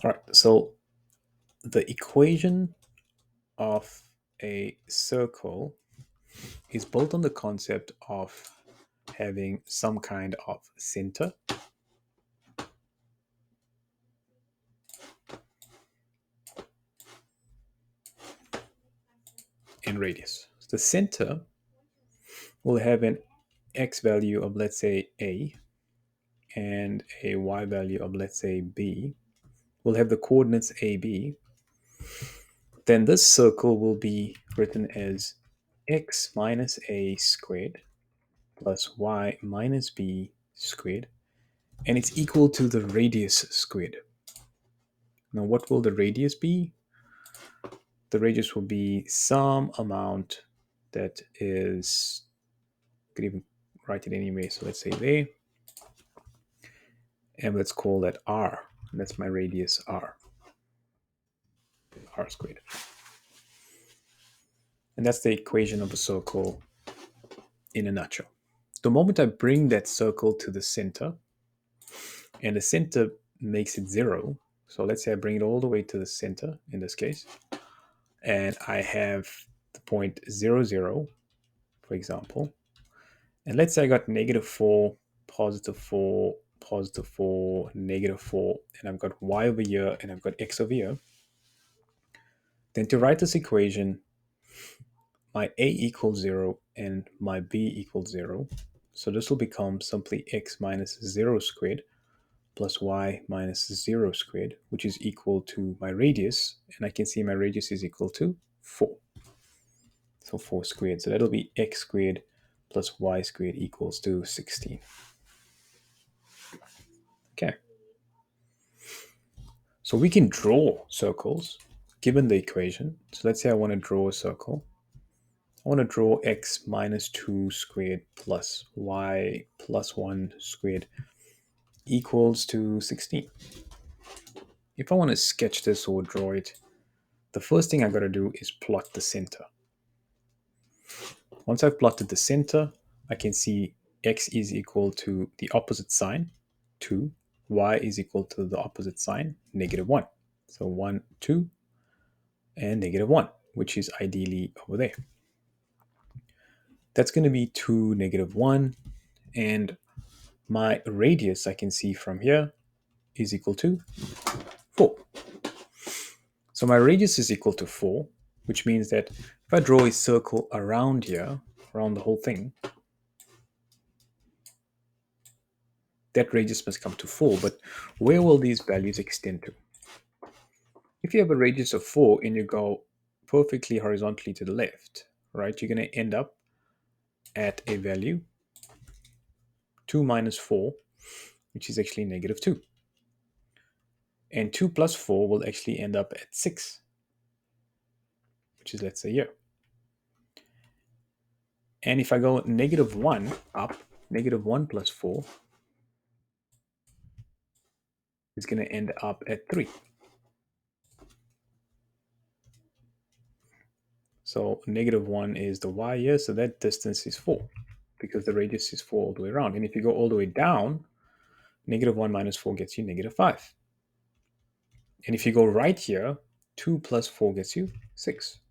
All right, so the equation of a circle is built on the concept of having some kind of center and radius. The center will have an x value of, let's say, a, and a y value of, let's say, b. We'll have the coordinates a, b. Then this circle will be written as x minus a squared plus y minus b squared, and it's equal to the radius squared. Now, what will the radius be? The radius will be some amount that is, you could even write it anyway. So let's say there, and let's call that r. That's my radius r squared. And that's the equation of a circle in a nutshell. The moment I bring that circle to the center, and the center makes it 0, so let's say I bring it all the way to the center in this case, and I have the point 0, 0, for example, and let's say I got -4, +4, +4, -4, and I've got y over here and I've got x over here, then to write this equation, my a equals 0 and my b equals 0. So this will become simply x minus 0 squared plus y minus 0 squared, which is equal to my radius. And I can see my radius is equal to 4. So 4 squared. So that'll be x squared plus y squared equals to 16. Okay. So we can draw circles given the equation. So let's say I want to draw a circle. I want to draw x minus 2 squared plus y plus 1 squared equals to 16. If I want to sketch this or draw it, the first thing I got to do is plot the center. Once I've plotted the center, I can see x is equal to the opposite sign, 2. Y is equal to the opposite sign, -1. So 1, 2, and -1, which is ideally over there. That's going to be 2, -1, and my radius I can see from here is equal to 4. So my radius is equal to 4, which means that if I draw a circle around here, around the whole thing, that radius must come to 4. But where will these values extend to? If you have a radius of 4 and you go perfectly horizontally to the left, right, you're going to end up at a value 2 minus 4, which is actually -2. And 2 plus 4 will actually end up at 6, which is, let's say, here. And if I go -1 up, -1 plus 4 is going to end up at 3. So -1 is the y here, so that distance is 4, because the radius is 4 all the way around. And if you go all the way down, -1 minus 4 gets you -5. And if you go right here, 2 plus 4 gets you 6.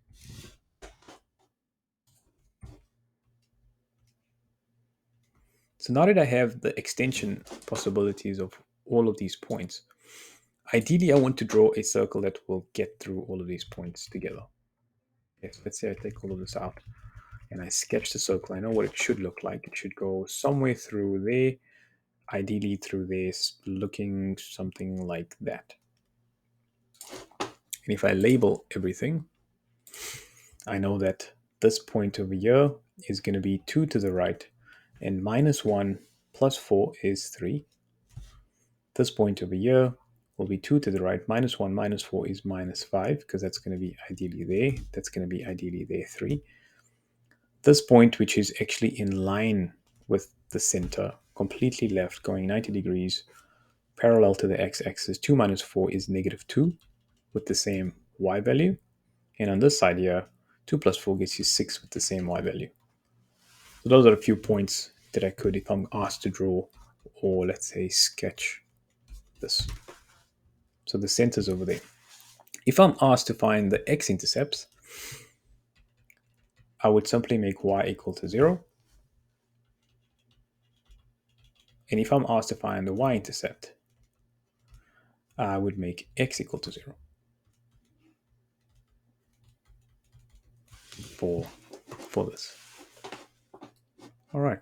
So now that I have the extension possibilities of all of these points, ideally I want to draw a circle that will get through all of these points together. Yes, let's say I take all of this out and I sketch the circle. I know what it should look like. It should go somewhere through there, ideally through this, looking something like that. And if I label everything, I know that this point over here is going to be 2 to the right, and -1 plus 4 is 3. This point over here will be 2 to the right, -1 minus 4 is -5, because that's going to be ideally there. That's going to be ideally there, 3. This point, which is actually in line with the center, completely left, going 90 degrees, parallel to the x-axis, 2 minus 4 is -2 with the same y value. And on this side here, 2 plus 4 gets you 6 with the same y value. So those are a few points that I could, if I'm asked to draw or let's say sketch this. So the center's over there. If I'm asked to find the x-intercepts, I would simply make y equal to 0. And if I'm asked to find the y-intercept, I would make x equal to 0 for this. All right.